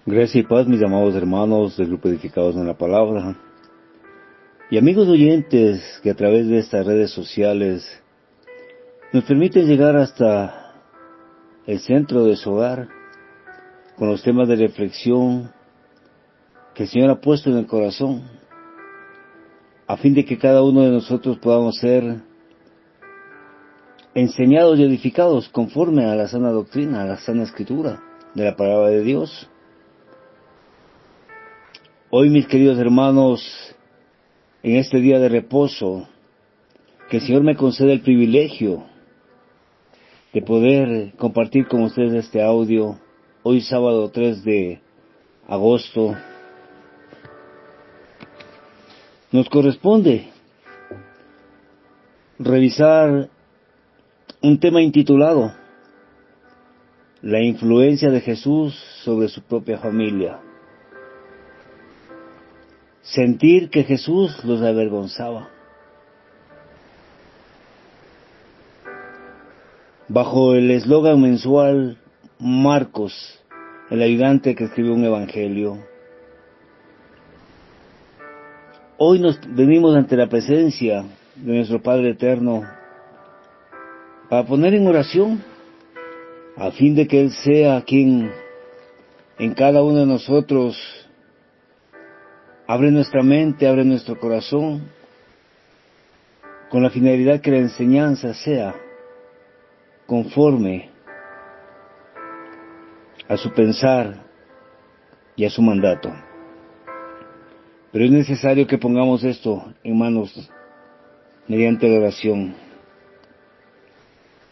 Gracia y paz, mis amados hermanos del Grupo Edificados en la Palabra y amigos oyentes que a través de estas redes sociales nos permiten llegar hasta el centro de su hogar con los temas de reflexión que el Señor ha puesto en el corazón, a fin de que cada uno de nosotros podamos ser enseñados y edificados conforme a la sana doctrina, a la sana escritura de la palabra de Dios. Hoy, mis queridos hermanos, en este día de reposo, que el Señor me conceda el privilegio de poder compartir con ustedes este audio, hoy sábado 3 de agosto, nos corresponde revisar un tema intitulado La influencia de Jesús sobre su propia familia. Sentir que Jesús los avergonzaba. Bajo el eslogan mensual Marcos, el ayudante que escribió un evangelio, hoy nos venimos ante la presencia de nuestro Padre Eterno para poner en oración a fin de que Él sea quien en cada uno de nosotros abre nuestra mente, abre nuestro corazón, con la finalidad que la enseñanza sea conforme a su pensar y a su mandato. Pero es necesario que pongamos esto en manos mediante la oración.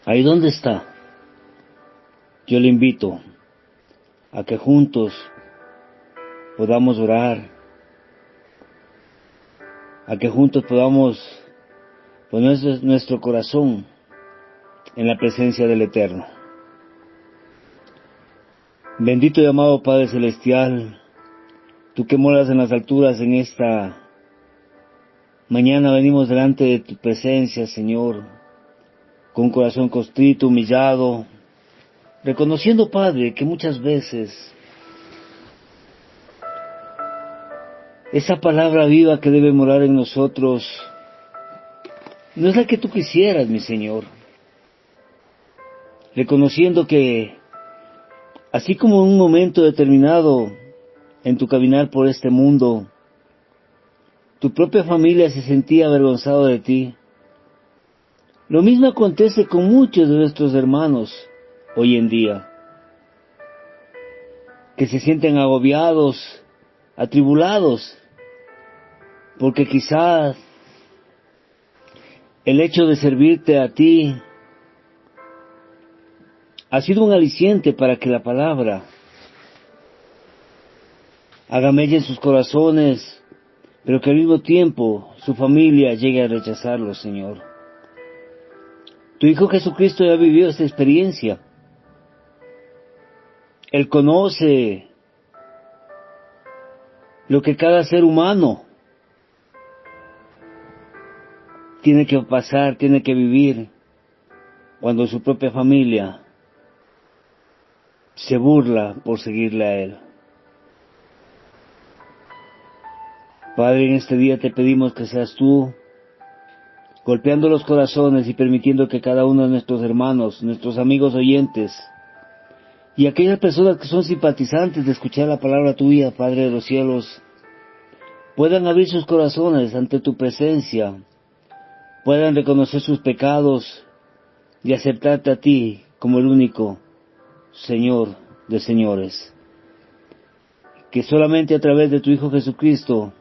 Ahí donde está, yo le invito a que juntos podamos orar, a que juntos podamos poner nuestro corazón en la presencia del Eterno. Bendito y amado Padre Celestial, tú que moras en las alturas, en esta mañana venimos delante de tu presencia, Señor, con un corazón contrito, humillado, reconociendo, Padre, que muchas veces esa palabra viva que debe morar en nosotros no es la que tú quisieras, mi Señor. Reconociendo que, así como en un momento determinado en tu caminar por este mundo, tu propia familia se sentía avergonzada de ti, lo mismo acontece con muchos de nuestros hermanos hoy en día, que se sienten agobiados, atribulados, porque quizás el hecho de servirte a ti ha sido un aliciente para que la palabra haga mella en sus corazones, pero que al mismo tiempo su familia llegue a rechazarlo, Señor. Tu Hijo Jesucristo ya vivió esta experiencia. Él conoce lo que cada ser humano tiene que pasar, tiene que vivir, cuando su propia familia se burla por seguirle a Él. Padre, en este día te pedimos que seas tú golpeando los corazones y permitiendo que cada uno de nuestros hermanos, nuestros amigos oyentes y aquellas personas que son simpatizantes de escuchar la palabra tuya, Padre de los cielos, puedan abrir sus corazones ante tu presencia, puedan reconocer sus pecados y aceptarte a ti como el único Señor de señores. Que solamente a través de tu Hijo Jesucristo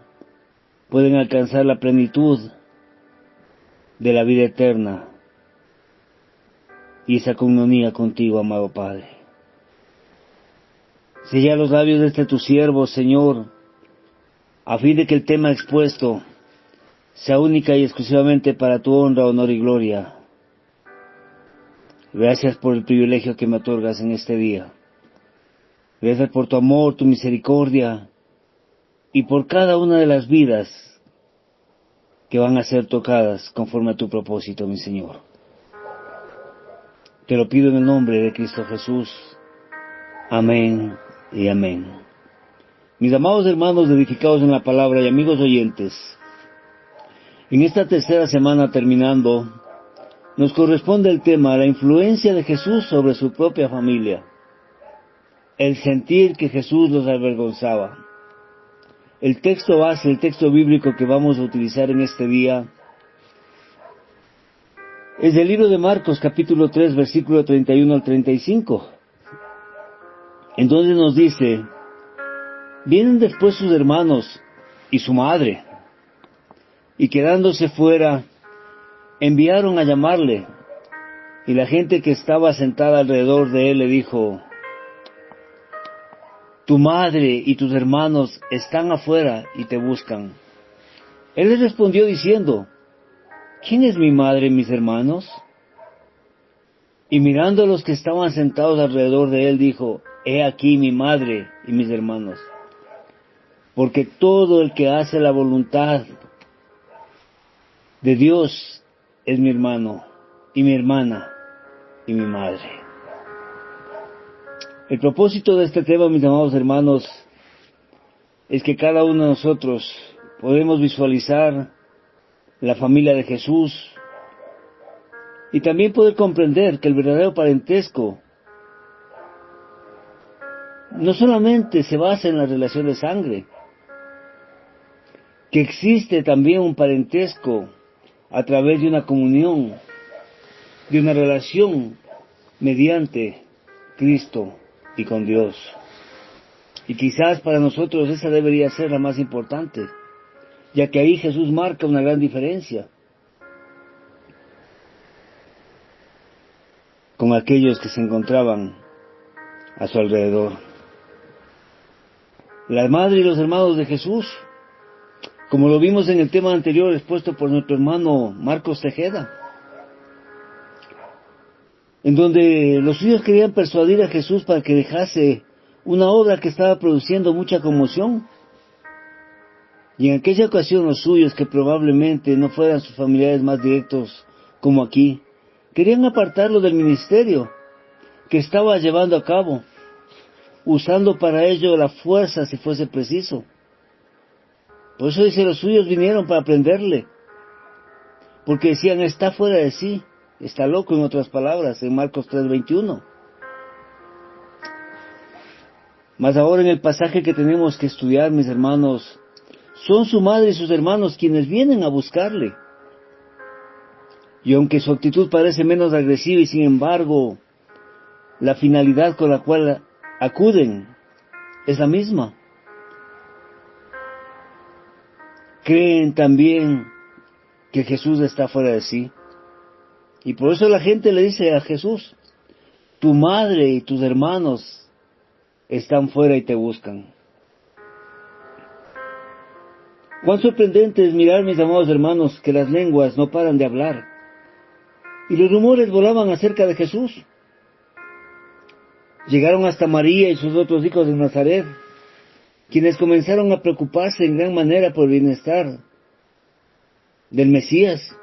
pueden alcanzar la plenitud de la vida eterna y esa comunión contigo, amado Padre. Sella los labios de este tu siervo, Señor, a fin de que el tema expuesto sea única y exclusivamente para tu honra, honor y gloria. Gracias por el privilegio que me otorgas en este día. Gracias por tu amor, tu misericordia y por cada una de las vidas que van a ser tocadas conforme a tu propósito, mi Señor. Te lo pido en el nombre de Cristo Jesús. Amén y amén. Mis amados hermanos edificados en la palabra y amigos oyentes, en esta tercera semana terminando, nos corresponde el tema, la influencia de Jesús sobre su propia familia, el sentir que Jesús los avergonzaba. El texto base, el texto bíblico que vamos a utilizar en este día, es del libro de Marcos, capítulo 3, versículo 31 al 35, en donde nos dice: vienen después sus hermanos y su madre, y quedándose fuera, enviaron a llamarle, y la gente que estaba sentada alrededor de él le dijo: tu madre y tus hermanos están afuera y te buscan. Él les respondió diciendo: ¿quién es mi madre y mis hermanos? Y mirando a los que estaban sentados alrededor de él, dijo: he aquí mi madre y mis hermanos. Porque todo el que hace la voluntad de Dios es mi hermano, y mi hermana, y mi madre. El propósito de este tema, mis amados hermanos, es que cada uno de nosotros podemos visualizar la familia de Jesús y también poder comprender que el verdadero parentesco no solamente se basa en la relación de sangre, que existe también un parentesco a través de una comunión, de una relación mediante Cristo y con Dios. Y quizás para nosotros esa debería ser la más importante, ya que ahí Jesús marca una gran diferencia con aquellos que se encontraban a su alrededor. La madre y los hermanos de Jesús, como lo vimos en el tema anterior expuesto por nuestro hermano Marcos Tejeda, en donde los suyos querían persuadir a Jesús para que dejase una obra que estaba produciendo mucha conmoción. Y en aquella ocasión los suyos, que probablemente no fueran sus familiares más directos como aquí, querían apartarlo del ministerio que estaba llevando a cabo, usando para ello la fuerza si fuese preciso. Por eso dice, los suyos vinieron para prenderle, porque decían: está fuera de sí, está loco, en otras palabras, en Marcos 3:21. Mas ahora en el pasaje que tenemos que estudiar, mis hermanos, son su madre y sus hermanos quienes vienen a buscarle. Y aunque su actitud parece menos agresiva, y sin embargo, la finalidad con la cual acuden es la misma. Creen también que Jesús está fuera de sí. Y por eso la gente le dice a Jesús: tu madre y tus hermanos están fuera y te buscan. Cuán sorprendente es mirar, mis amados hermanos, que las lenguas no paran de hablar, y los rumores volaban acerca de Jesús. Llegaron hasta María y sus otros hijos de Nazaret, quienes comenzaron a preocuparse en gran manera por el bienestar del Mesías,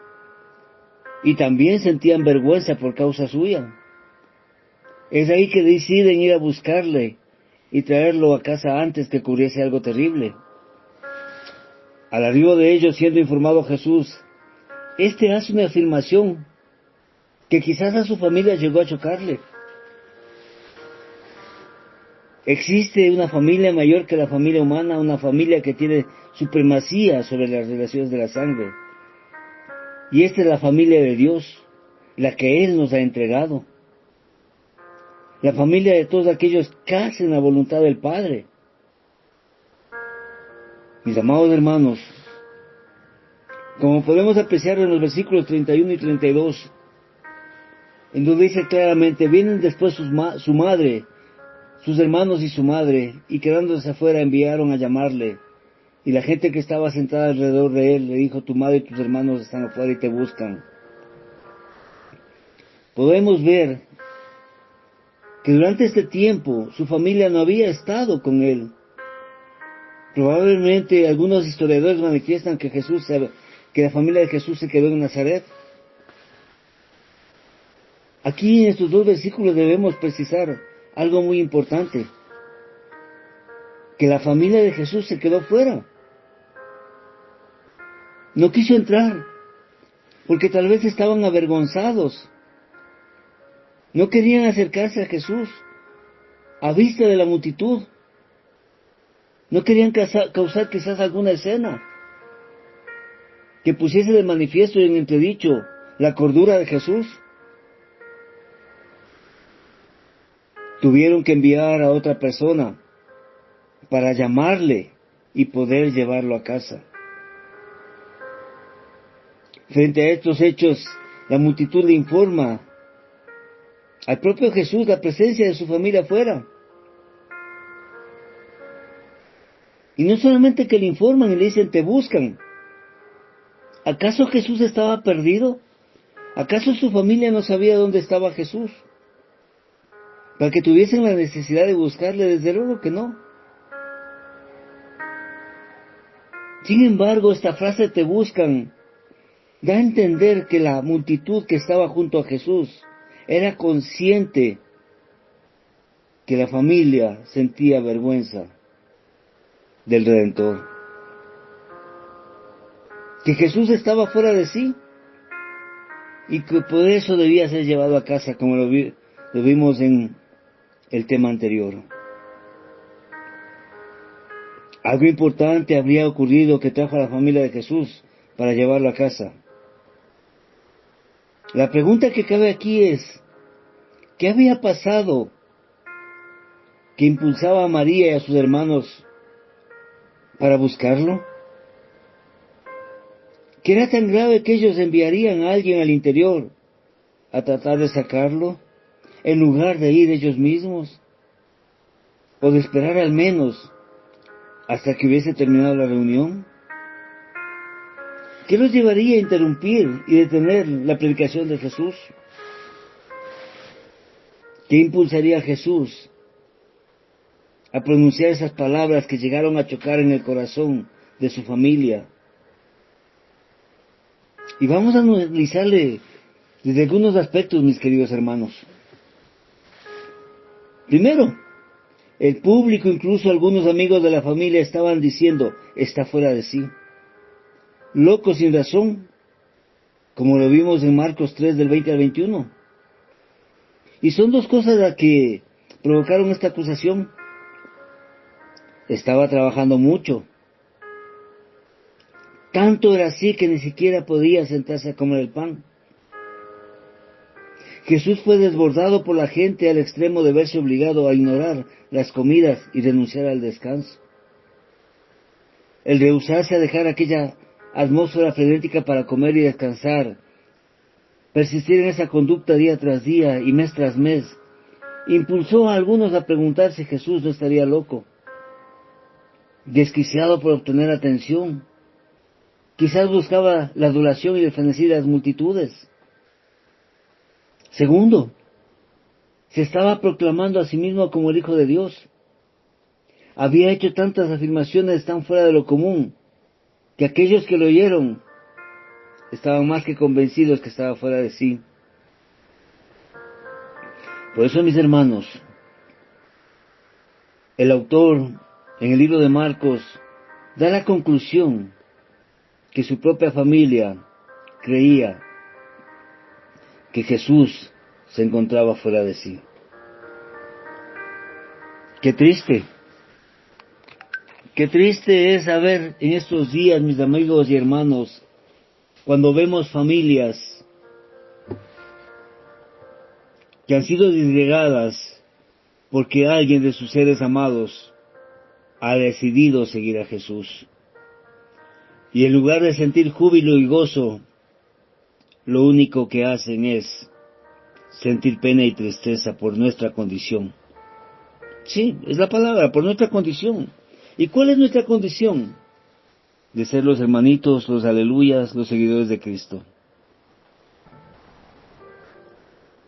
y también sentían vergüenza por causa suya. Es ahí que deciden ir a buscarle y traerlo a casa antes que ocurriese algo terrible. Al arribo de ellos, siendo informado Jesús, este hace una afirmación que quizás a su familia llegó a chocarle. Existe una familia mayor que la familia humana, una familia que tiene supremacía sobre las relaciones de la sangre. Y esta es la familia de Dios, la que Él nos ha entregado. La familia de todos aquellos que hacen la voluntad del Padre. Mis amados hermanos, como podemos apreciar en los versículos 31 y 32, en donde dice claramente: vienen después su madre, sus hermanos y su madre, y quedándose afuera enviaron a llamarle. Y la gente que estaba sentada alrededor de él le dijo: tu madre y tus hermanos están afuera y te buscan. Podemos ver que durante este tiempo su familia no había estado con él. Probablemente algunos historiadores manifiestan que la familia de Jesús se quedó en Nazaret. Aquí en estos dos versículos debemos precisar algo muy importante. que la familia de Jesús se quedó fuera. No quiso entrar, porque tal vez estaban avergonzados. No querían acercarse a Jesús a vista de la multitud. No querían causar quizás alguna escena que pusiese de manifiesto y en entredicho la cordura de Jesús. Tuvieron que enviar a otra persona para llamarle y poder llevarlo a casa. Frente a estos hechos, la multitud le informa al propio Jesús la presencia de su familia afuera. Y no solamente que le informan y le dicen, te buscan. ¿Acaso Jesús estaba perdido? ¿Acaso su familia no sabía dónde estaba Jesús? Para que tuviesen la necesidad de buscarle, desde luego que no. Sin embargo, esta frase te buscan da a entender que la multitud que estaba junto a Jesús era consciente que la familia sentía vergüenza del Redentor. Que Jesús estaba fuera de sí y que por eso debía ser llevado a casa, como lo vimos en el tema anterior. Algo importante habría ocurrido que trajo a la familia de Jesús para llevarlo a casa. La pregunta que cabe aquí es, ¿qué había pasado que impulsaba a María y a sus hermanos para buscarlo? ¿Qué era tan grave que ellos enviarían a alguien al interior a tratar de sacarlo, en lugar de ir ellos mismos? ¿O de esperar al menos hasta que hubiese terminado la reunión? ¿Qué los llevaría a interrumpir y detener la predicación de Jesús? ¿Qué impulsaría a Jesús a pronunciar esas palabras que llegaron a chocar en el corazón de su familia? Y vamos a analizarle desde algunos aspectos, mis queridos hermanos. Primero, el público, incluso algunos amigos de la familia, estaban diciendo, está fuera de sí. Loco sin razón, como lo vimos en Marcos 3 del 20 al 21. Y son dos cosas las que provocaron esta acusación. Estaba trabajando mucho. Tanto era así que ni siquiera podía sentarse a comer el pan. Jesús fue desbordado por la gente al extremo de verse obligado a ignorar las comidas y renunciar al descanso. El rehusarse a dejar aquella atmósfera frenética para comer y descansar, persistir en esa conducta día tras día y mes tras mes, impulsó a algunos a preguntar si Jesús no estaría loco, desquiciado por obtener atención. Quizás buscaba la adulación y el frenesí de las multitudes. Segundo, se estaba proclamando a sí mismo como el Hijo de Dios. Había hecho tantas afirmaciones tan fuera de lo común, que aquellos que lo oyeron estaban más que convencidos que estaba fuera de sí. Por eso, mis hermanos, el autor en el libro de Marcos da la conclusión que su propia familia creía que Jesús se encontraba fuera de sí. Qué triste es saber en estos días, mis amigos y hermanos, cuando vemos familias que han sido disgregadas porque alguien de sus seres amados ha decidido seguir a Jesús. Y en lugar de sentir júbilo y gozo, lo único que hacen es sentir pena y tristeza por nuestra condición. Sí, es la palabra, por nuestra condición. ¿Y cuál es nuestra condición? De ser los hermanitos, los aleluyas, los seguidores de Cristo.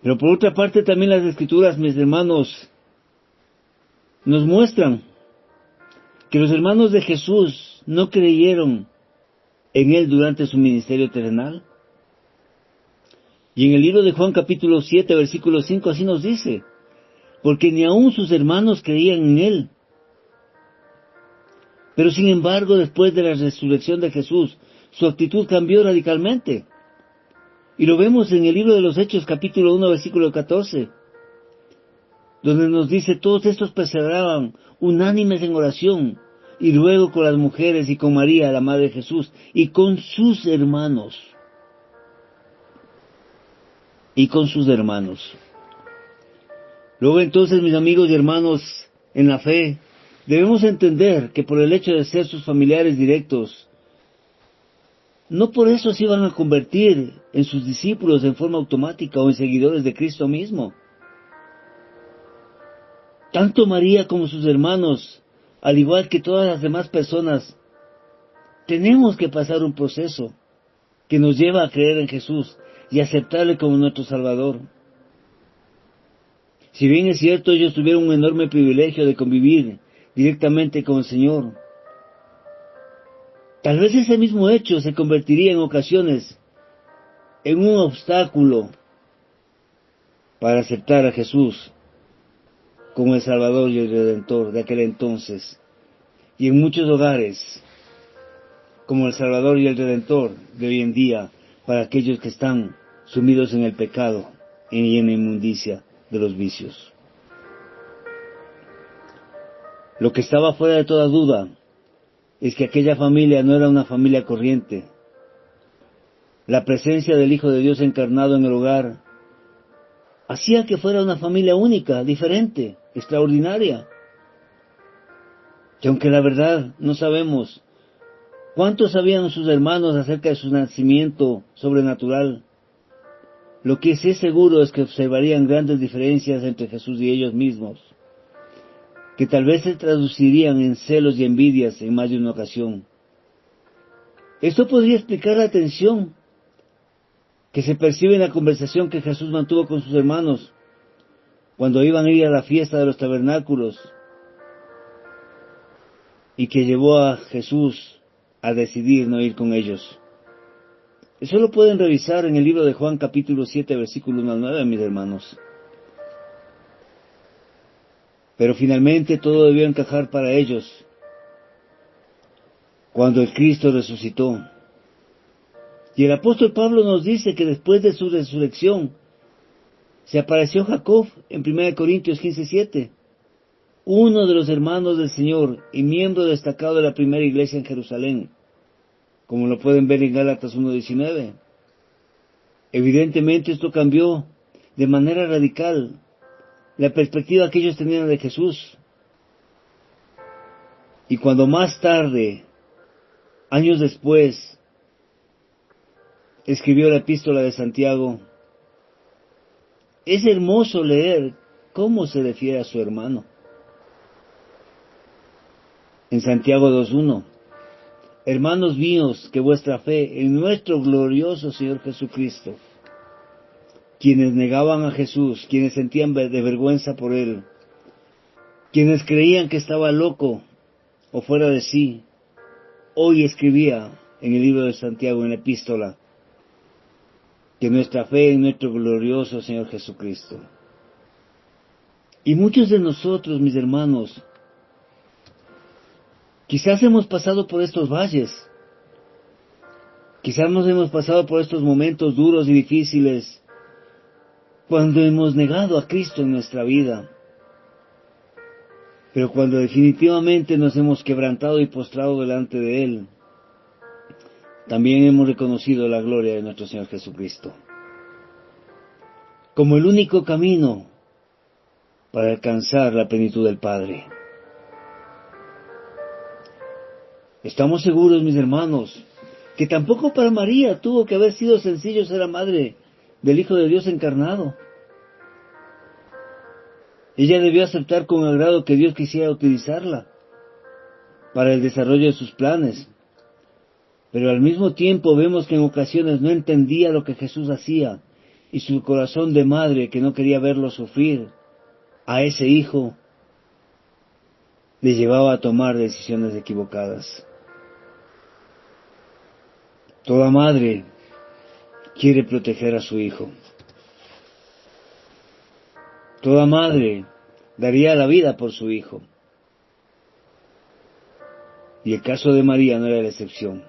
Pero por otra parte también las Escrituras, mis hermanos, nos muestran que los hermanos de Jesús no creyeron en Él durante su ministerio terrenal. Y en el libro de Juan capítulo 7, versículo 5, así nos dice, porque ni aun sus hermanos creían en Él. Pero sin embargo, después de la resurrección de Jesús, su actitud cambió radicalmente. Y lo vemos en el libro de los Hechos, capítulo 1, versículo 14, donde nos dice: todos estos perseveraban unánimes en oración, y luego con las mujeres y con María, la madre de Jesús, y con sus hermanos. Luego entonces, mis amigos y hermanos en la fe, debemos entender que por el hecho de ser sus familiares directos, no por eso se iban a convertir en sus discípulos en forma automática o en seguidores de Cristo mismo. Tanto María como sus hermanos, al igual que todas las demás personas, tenemos que pasar un proceso que nos lleva a creer en Jesús y aceptarle como nuestro Salvador. Si bien es cierto, ellos tuvieron un enorme privilegio de convivir directamente con el Señor, tal vez ese mismo hecho se convertiría en ocasiones en un obstáculo para aceptar a Jesús como el Salvador y el Redentor de aquel entonces, y en muchos hogares como el Salvador y el Redentor de hoy en día para aquellos que están sumidos en el pecado y en la inmundicia de los vicios. Lo que estaba fuera de toda duda es que aquella familia no era una familia corriente. La presencia del Hijo de Dios encarnado en el hogar hacía que fuera una familia única, diferente, extraordinaria. Que aunque la verdad no sabemos cuántos sabían sus hermanos acerca de su nacimiento sobrenatural, lo que sí es seguro es que observarían grandes diferencias entre Jesús y ellos mismos, que tal vez se traducirían en celos y envidias en más de una ocasión. Esto podría explicar la tensión que se percibe en la conversación que Jesús mantuvo con sus hermanos cuando iban a ir a la fiesta de los tabernáculos, y que llevó a Jesús a decidir no ir con ellos. Eso lo pueden revisar en el libro de Juan capítulo 7, versículo 1 al 9, mis hermanos. Pero finalmente todo debió encajar para ellos cuando el Cristo resucitó. Y el apóstol Pablo nos dice que después de su resurrección se apareció Jacob en 1 Corintios 15:7, uno de los hermanos del Señor y miembro destacado de la primera iglesia en Jerusalén, como lo pueden ver en Gálatas 1:19. Evidentemente esto cambió de manera radical la perspectiva que ellos tenían de Jesús. Y cuando más tarde, años después, escribió la epístola de Santiago, es hermoso leer cómo se refiere a su hermano. En Santiago 2:1, hermanos míos, que vuestra fe en nuestro glorioso Señor Jesucristo, quienes negaban a Jesús, quienes sentían de vergüenza por Él, quienes creían que estaba loco o fuera de sí, hoy escribía en el libro de Santiago, en la epístola, que nuestra fe en nuestro glorioso Señor Jesucristo. Y muchos de nosotros, mis hermanos, quizás hemos pasado por estos valles, quizás nos hemos pasado por estos momentos duros y difíciles, cuando hemos negado a Cristo en nuestra vida, pero cuando definitivamente nos hemos quebrantado y postrado delante de Él, también hemos reconocido la gloria de nuestro Señor Jesucristo como el único camino para alcanzar la plenitud del Padre. Estamos seguros, mis hermanos, que tampoco para María tuvo que haber sido sencillo ser la madre del Hijo de Dios encarnado. Ella debió aceptar con agrado que Dios quisiera utilizarla para el desarrollo de sus planes, pero al mismo tiempo vemos que en ocasiones no entendía lo que Jesús hacía, y su corazón de madre, que no quería verlo sufrir, a ese hijo, le llevaba a tomar decisiones equivocadas. Toda madre quiere proteger a su hijo. Toda madre daría la vida por su hijo. Y el caso de María no era la excepción,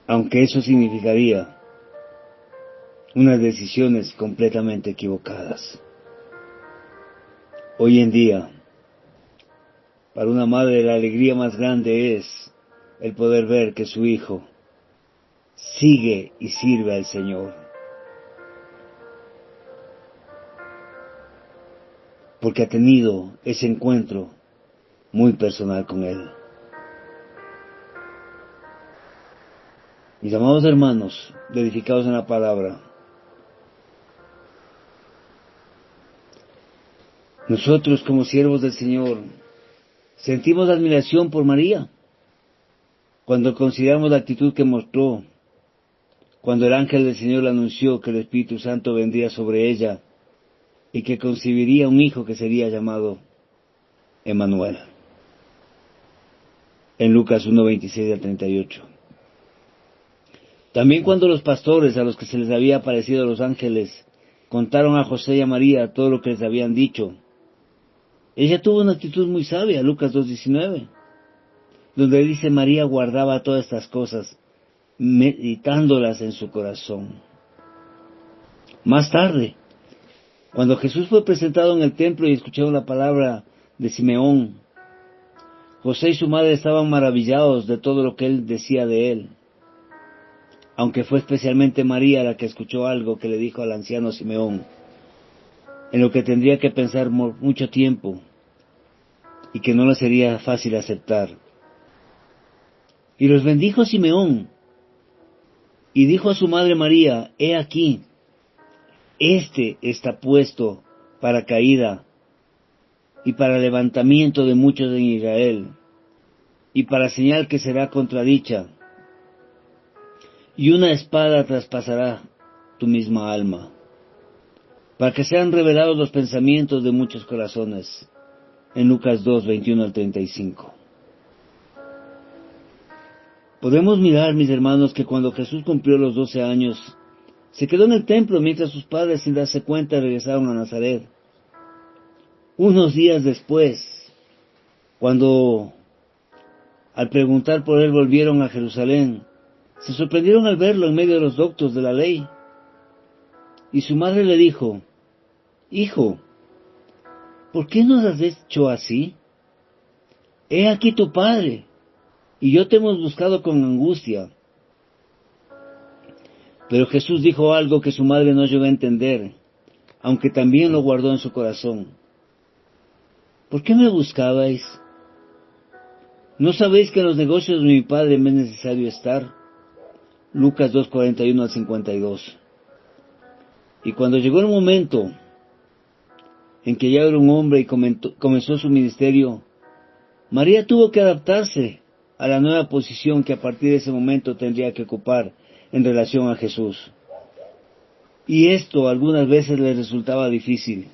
aunque eso significaría unas decisiones completamente equivocadas. Hoy en día, para una madre la alegría más grande es el poder ver que su hijo sigue y sirve al Señor, porque ha tenido ese encuentro muy personal con Él. Mis amados hermanos, edificados en la palabra, nosotros como siervos del Señor sentimos admiración por María cuando consideramos la actitud que mostró cuando el ángel del Señor le anunció que el Espíritu Santo vendría sobre ella y que concibiría un hijo que sería llamado Emmanuel. En Lucas 1:26 al 38. También cuando los pastores a los que se les había aparecido los ángeles contaron a José y a María todo lo que les habían dicho, ella tuvo una actitud muy sabia, Lucas 2:19, donde dice: María guardaba todas estas cosas, meditándolas en su corazón. Más tarde, cuando Jesús fue presentado en el templo y escucharon la palabra de Simeón, José y su madre estaban maravillados de todo lo que él decía de él, aunque fue especialmente María la que escuchó algo que le dijo al anciano Simeón, en lo que tendría que pensar mucho tiempo y que no le sería fácil aceptar. Y los bendijo Simeón, y dijo a su madre María: he aquí, este está puesto para caída y para levantamiento de muchos en Israel, y para señal que será contradicha, y una espada traspasará tu misma alma, para que sean revelados los pensamientos de muchos corazones. En Lucas 2:21 al 35. Podemos mirar, mis hermanos, que cuando Jesús cumplió los 12 años, se quedó en el templo mientras sus padres, sin darse cuenta, regresaron a Nazaret. Unos días después, cuando al preguntar por él volvieron a Jerusalén, se sorprendieron al verlo en medio de los doctos de la ley. Y su madre le dijo: Hijo, ¿por qué nos has hecho así? He aquí tu padre, y yo te hemos buscado con angustia. Pero Jesús dijo algo que su madre no llegó a entender, aunque también lo guardó en su corazón. ¿Por qué me buscabais? ¿No sabéis que en los negocios de mi padre me es necesario estar? Lucas 2:41 al 52. Y cuando llegó el momento en que ya era un hombre y comenzó su ministerio, María tuvo que adaptarse a la nueva posición que a partir de ese momento tendría que ocupar en relación a Jesús. Y esto algunas veces le resultaba difícil.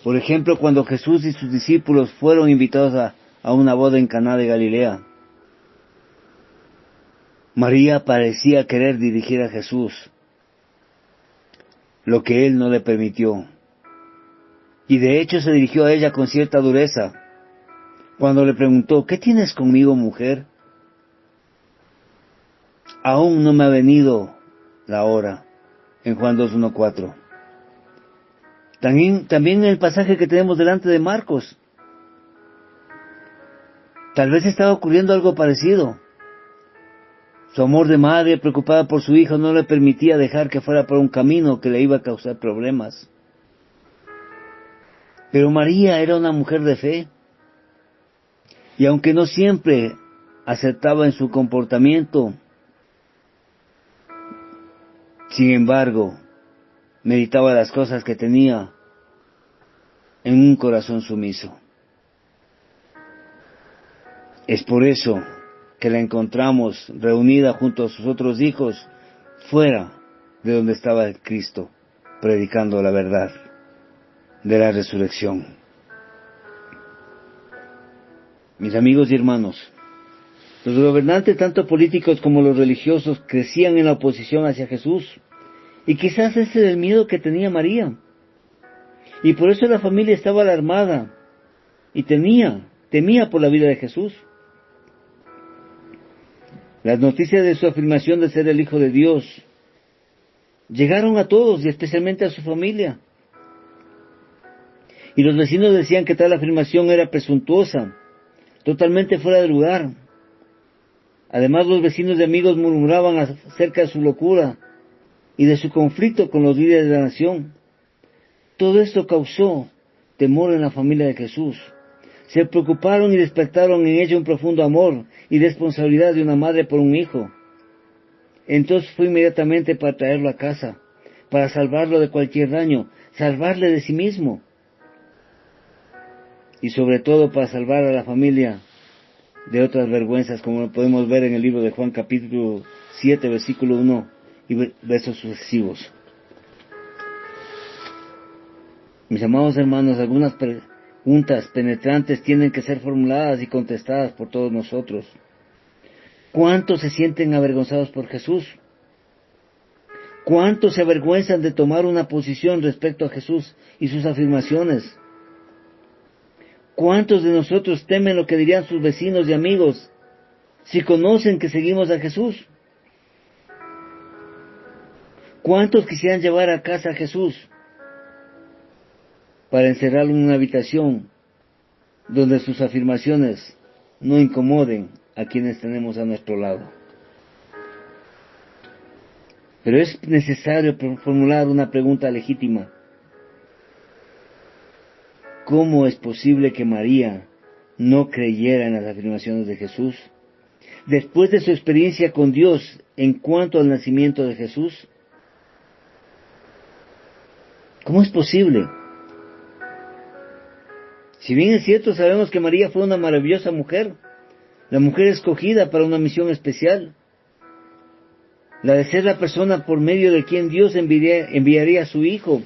Por ejemplo, cuando Jesús y sus discípulos fueron invitados a una boda en Caná de Galilea, María parecía querer dirigir a Jesús, lo que él no le permitió. Y de hecho se dirigió a ella con cierta dureza, cuando le preguntó: ¿qué tienes conmigo, mujer? Aún no me ha venido la hora, en Juan 2:1-4. También en el pasaje que tenemos delante de Marcos, tal vez estaba ocurriendo algo parecido. Su amor de madre, preocupada por su hijo, no le permitía dejar que fuera por un camino que le iba a causar problemas. Pero María era una mujer de fe, y aunque no siempre acertaba en su comportamiento, sin embargo, meditaba las cosas que tenía en un corazón sumiso. Es por eso que la encontramos reunida junto a sus otros hijos fuera de donde estaba Cristo, predicando la verdad de la resurrección. Mis amigos y hermanos, los gobernantes, tanto políticos como los religiosos, crecían en la oposición hacia Jesús, y quizás ese era el miedo que tenía María, y por eso la familia estaba alarmada, y temía temía por la vida de Jesús. Las noticias de su afirmación de ser el Hijo de Dios llegaron a todos y especialmente a su familia. Y los vecinos decían que tal afirmación era presuntuosa, totalmente fuera de lugar. Además, los vecinos y amigos murmuraban acerca de su locura y de su conflicto con los líderes de la nación. Todo esto causó temor en la familia de Jesús. Se preocuparon y despertaron en ella un profundo amor y responsabilidad de una madre por un hijo. Entonces fue inmediatamente para traerlo a casa, para salvarlo de cualquier daño, salvarle de sí mismo. Y sobre todo para salvar a la familia de otras vergüenzas, como lo podemos ver en el libro de Juan capítulo 7, versículo 1 y versos sucesivos. Mis amados hermanos, algunas preguntas penetrantes tienen que ser formuladas y contestadas por todos nosotros. ¿Cuántos se sienten avergonzados por Jesús? ¿Cuántos se avergüenzan de tomar una posición respecto a Jesús y sus afirmaciones? ¿Cuántos de nosotros temen lo que dirían sus vecinos y amigos si conocen que seguimos a Jesús? ¿Cuántos quisieran llevar a casa a Jesús para encerrarlo en una habitación donde sus afirmaciones no incomoden a quienes tenemos a nuestro lado? Pero es necesario formular una pregunta legítima. ¿Cómo es posible que María no creyera en las afirmaciones de Jesús? Después de su experiencia con Dios en cuanto al nacimiento de Jesús, ¿cómo es posible? Si bien es cierto, sabemos que María fue una maravillosa mujer, la mujer escogida para una misión especial, la de ser la persona por medio de quien Dios enviaría a su Hijo.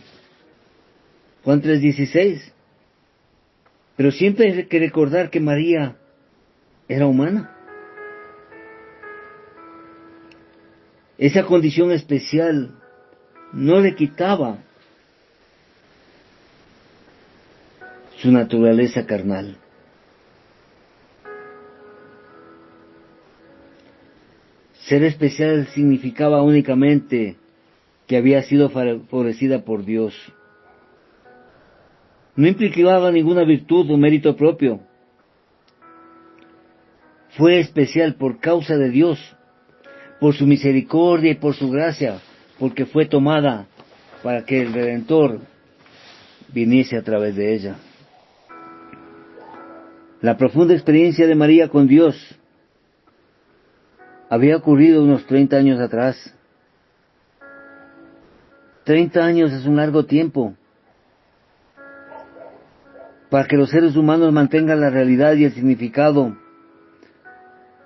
Juan 3:16. Pero siempre hay que recordar que María era humana. Esa condición especial no le quitaba su naturaleza carnal. Ser especial significaba únicamente que había sido favorecida por Dios. No implicaba ninguna virtud o mérito propio. Fue especial por causa de Dios, por su misericordia y por su gracia, porque fue tomada para que el Redentor viniese a través de ella. La profunda experiencia de María con Dios había ocurrido unos 30 años atrás. 30 años es un largo tiempo para que los seres humanos mantengan la realidad y el significado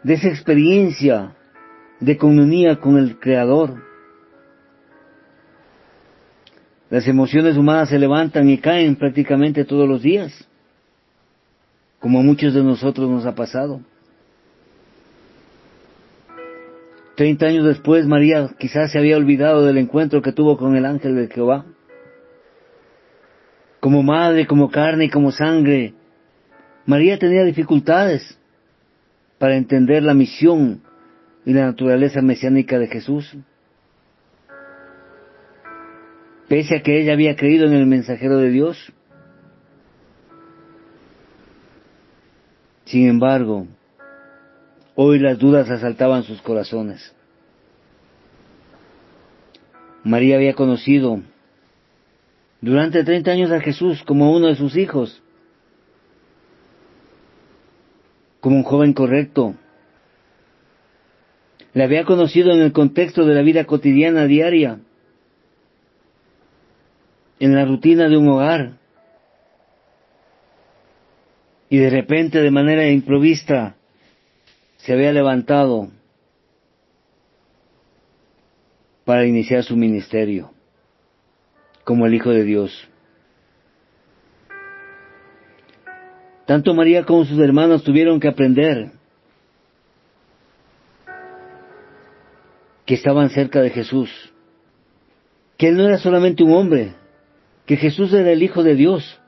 de esa experiencia de comunión con el Creador. Las emociones humanas se levantan y caen prácticamente todos los días, como a muchos de nosotros nos ha pasado. 30 años después, María quizás se había olvidado del encuentro que tuvo con el ángel de Jehová. Como madre, como carne y como sangre, María tenía dificultades para entender la misión y la naturaleza mesiánica de Jesús. Pese a que ella había creído en el mensajero de Dios. Sin embargo, hoy las dudas asaltaban sus corazones. María había conocido durante 30 años a Jesús como uno de sus hijos, como un joven correcto. Le había conocido en el contexto de la vida cotidiana diaria, en la rutina de un hogar. Y de repente, de manera improvista, se había levantado para iniciar su ministerio como el Hijo de Dios. Tanto María como sus hermanos tuvieron que aprender que estaban cerca de Jesús, que Él no era solamente un hombre, que Jesús era el Hijo de Dios.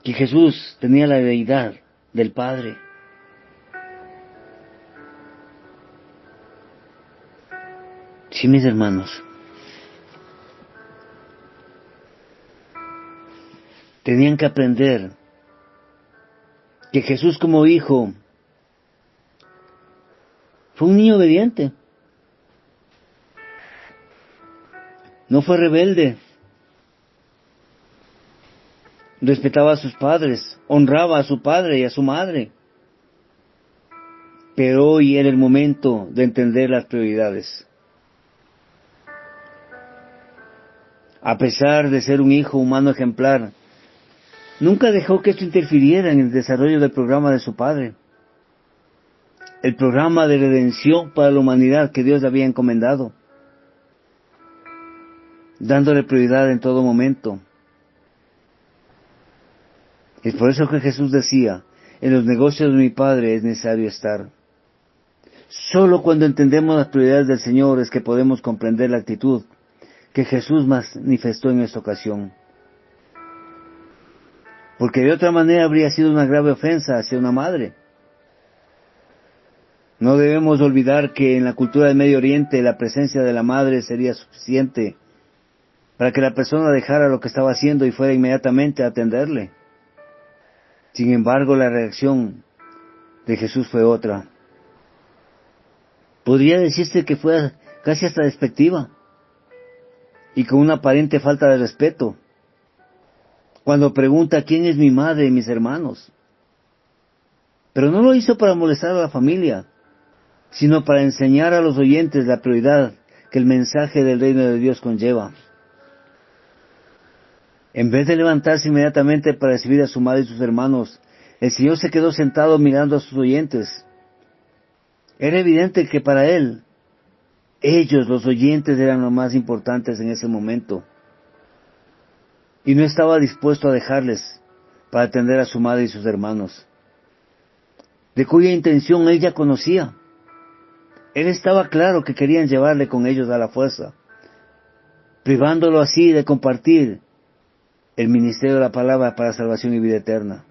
que Jesús tenía la deidad del Padre. Sí, mis hermanos, tenían que aprender que Jesús como hijo fue un niño obediente, no fue rebelde, respetaba a sus padres, honraba a su padre y a su madre. Pero hoy era el momento de entender las prioridades. A pesar de ser un hijo humano ejemplar, nunca dejó que esto interfiriera en el desarrollo del programa de su padre. El programa de redención para la humanidad que Dios le había encomendado, dándole prioridad en todo momento. Es por eso que Jesús decía, en los negocios de mi Padre es necesario estar. Solo cuando entendemos las prioridades del Señor es que podemos comprender la actitud que Jesús manifestó en esta ocasión. Porque de otra manera habría sido una grave ofensa hacia una madre. No debemos olvidar que en la cultura del Medio Oriente la presencia de la madre sería suficiente para que la persona dejara lo que estaba haciendo y fuera inmediatamente a atenderle. Sin embargo, la reacción de Jesús fue otra. Podría decirse que fue casi hasta despectiva y con una aparente falta de respeto, cuando pregunta quién es mi madre y mis hermanos. Pero no lo hizo para molestar a la familia, sino para enseñar a los oyentes la prioridad que el mensaje del reino de Dios conlleva. En vez de levantarse inmediatamente para recibir a su madre y sus hermanos, el Señor se quedó sentado mirando a sus oyentes. Era evidente que para Él, ellos, los oyentes, eran los más importantes en ese momento. Y no estaba dispuesto a dejarles para atender a su madre y sus hermanos, de cuya intención Él ya conocía. Él estaba claro que querían llevarle con ellos a la fuerza, privándolo así de compartir el ministerio de la palabra para salvación y vida eterna.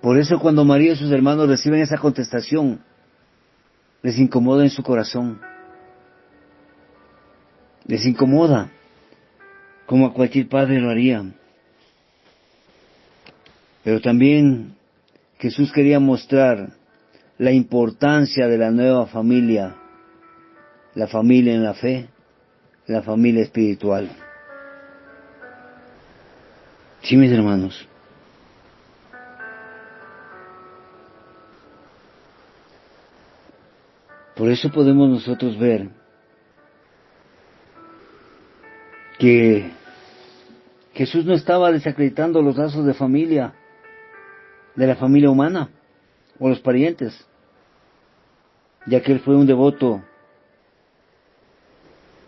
Por eso cuando María y sus hermanos reciben esa contestación, les incomoda en su corazón. Les incomoda, como a cualquier padre lo haría. Pero también Jesús quería mostrar la importancia de la nueva familia, la familia en la fe, la familia espiritual. Sí, mis hermanos. Por eso podemos nosotros ver que Jesús no estaba desacreditando los lazos de familia, de la familia humana, o los parientes, ya que Él fue un devoto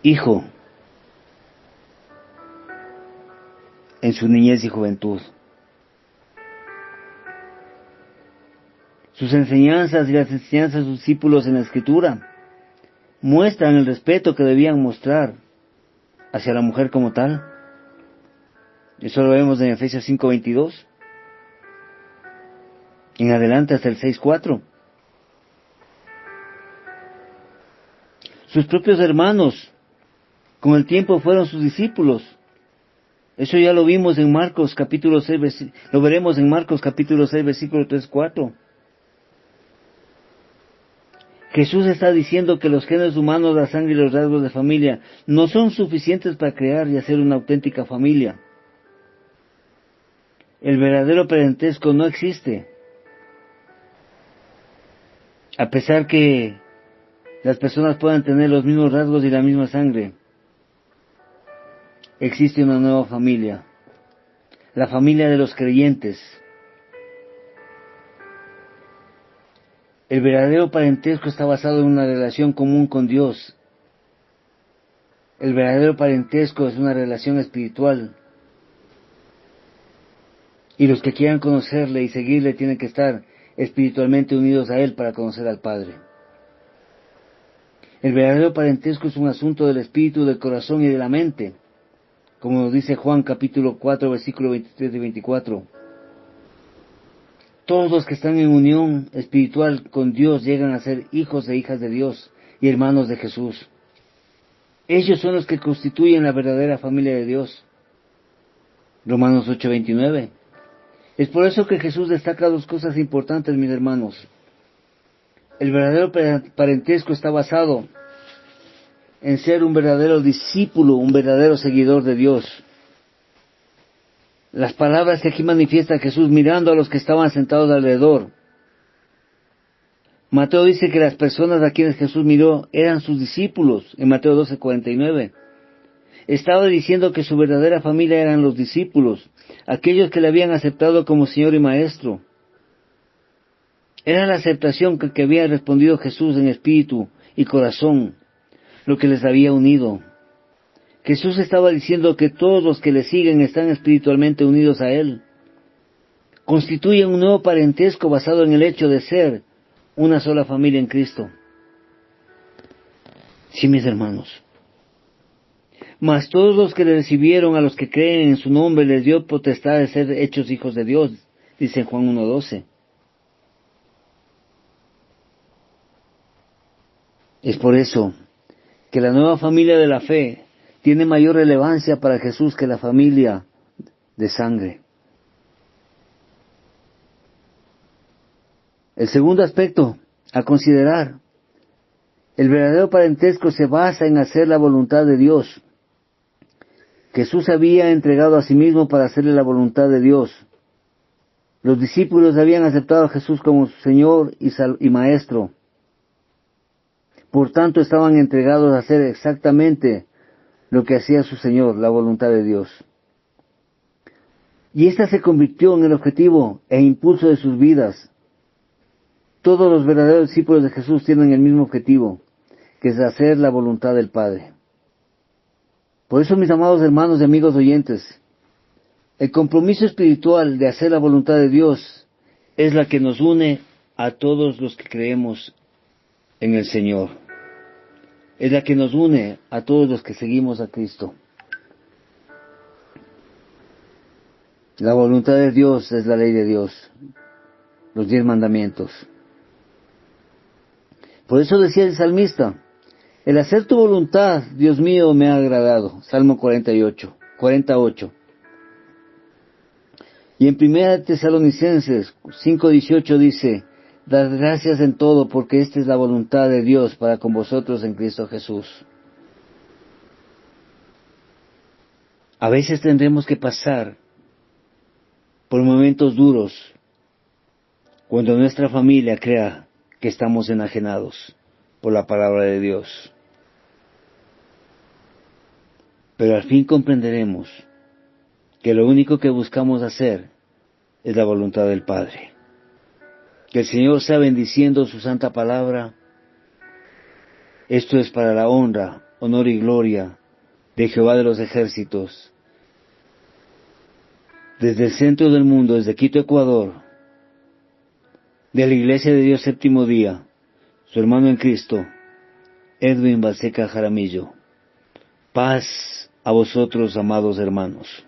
hijo en su niñez y juventud. Sus enseñanzas y las enseñanzas de sus discípulos en la Escritura muestran el respeto que debían mostrar hacia la mujer como tal. Eso lo vemos en Efesios 5:22, en adelante hasta el 6:4. Sus propios hermanos, con el tiempo fueron sus discípulos. Eso ya lo vimos en Marcos capítulo 6, lo veremos en Marcos capítulo 6, versículo 3-4. Jesús está diciendo que los genes humanos, la sangre y los rasgos de familia no son suficientes para crear y hacer una auténtica familia. El verdadero parentesco no existe. A pesar que las personas puedan tener los mismos rasgos y la misma sangre, existe una nueva familia, la familia de los creyentes. El verdadero parentesco está basado en una relación común con Dios. El verdadero parentesco es una relación espiritual. Y los que quieran conocerle y seguirle tienen que estar espiritualmente unidos a Él para conocer al Padre. El verdadero parentesco es un asunto del espíritu, del corazón y de la mente, como nos dice Juan capítulo 4, versículo 23 y 24. Todos los que están en unión espiritual con Dios llegan a ser hijos e hijas de Dios y hermanos de Jesús. Ellos son los que constituyen la verdadera familia de Dios. Romanos 8:29. Es por eso que Jesús destaca dos cosas importantes, mis hermanos. El verdadero parentesco está basado en ser un verdadero discípulo, un verdadero seguidor de Dios. Las palabras que aquí manifiesta Jesús mirando a los que estaban sentados alrededor. Mateo dice que las personas a quienes Jesús miró eran sus discípulos, en Mateo 12:49. Estaba diciendo que su verdadera familia eran los discípulos, aquellos que le habían aceptado como Señor y Maestro. Era la aceptación que había respondido Jesús en espíritu y corazón, lo que les había unido. Jesús estaba diciendo que todos los que le siguen están espiritualmente unidos a Él. Constituyen un nuevo parentesco basado en el hecho de ser una sola familia en Cristo. Sí, mis hermanos. Mas todos los que le recibieron, a los que creen en su nombre, les dio potestad de ser hechos hijos de Dios, dice en Juan 1:12. Es por eso que la nueva familia de la fe tiene mayor relevancia para Jesús que la familia de sangre. El segundo aspecto a considerar: el verdadero parentesco se basa en hacer la voluntad de Dios. Jesús había entregado a sí mismo para hacerle la voluntad de Dios. Los discípulos habían aceptado a Jesús como su Señor y Maestro. Por tanto, estaban entregados a hacer exactamente lo que hacía su Señor, la voluntad de Dios. Y esta se convirtió en el objetivo e impulso de sus vidas. Todos los verdaderos discípulos de Jesús tienen el mismo objetivo, que es hacer la voluntad del Padre. Por eso, mis amados hermanos y amigos oyentes, el compromiso espiritual de hacer la voluntad de Dios es la que nos une a todos los que creemos en el Señor. Es la que nos une a todos los que seguimos a Cristo. La voluntad de Dios es la ley de Dios, los 10 mandamientos. Por eso decía el salmista: el hacer tu voluntad, Dios mío, me ha agradado. Salmo 48. Y en 1 Tesalonicenses 5:18 dice: dad gracias en todo, porque esta es la voluntad de Dios para con vosotros en Cristo Jesús. A veces tendremos que pasar por momentos duros, cuando nuestra familia crea que estamos enajenados por la palabra de Dios. Pero al fin comprenderemos que lo único que buscamos hacer es la voluntad del Padre. Que el Señor sea bendiciendo su santa palabra. Esto es para la honra, honor y gloria de Jehová de los ejércitos. Desde el centro del mundo, desde Quito, Ecuador, de la Iglesia de Dios Séptimo Día, su hermano en Cristo, Edwin Balseca Jaramillo. Paz a vosotros, amados hermanos.